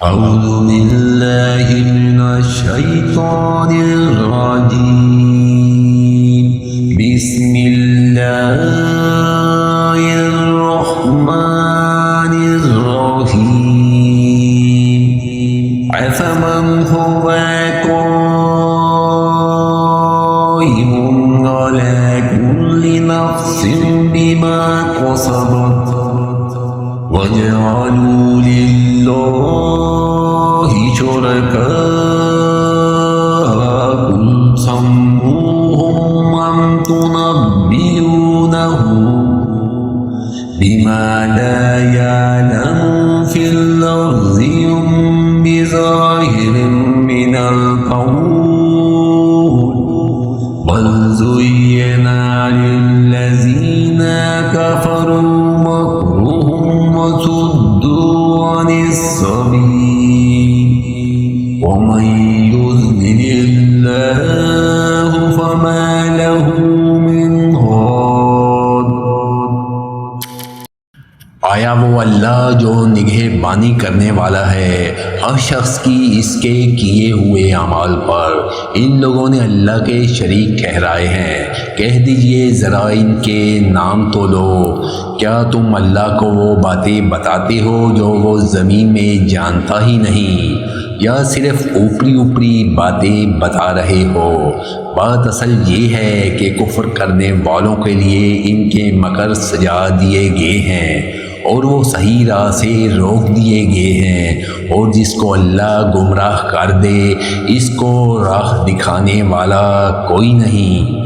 أعوذ بالله من الشيطان الرجيم بسم الله الرحمن الرحيم أفمن هو قائم على كل نفس بما كسبت وجعلوا لله شركاء قل سموهم أم تنبئونه بما لا يعلم في الأرض بظاهر من القول بل زين للذين كفروا مكرهم وصدوا عن السبيل ومن يضلل الله فما له من هاد। आया वो अल्लाह जो निगहबानी करने वाला है हर शख्स की इसके किए हुए अमाल पर। इन लोगों ने अल्लाह के शरीक ठहराए हैं। कह दीजिए ज़रा इनके नाम तो लो। क्या तुम अल्लाह को वो बातें बताते हो जो वो ज़मीन में जानता ही नहीं, या सिर्फ़ ऊपरी ऊपरी बातें बता रहे हो? बात असल ये है कि कुफ्र करने वालों के लिए इनके मकर सजा दिए गए हैं और वो सही राह से रोक दिए गए हैं, और जिसको अल्लाह गुमराह कर दे इसको राह दिखाने वाला कोई नहीं।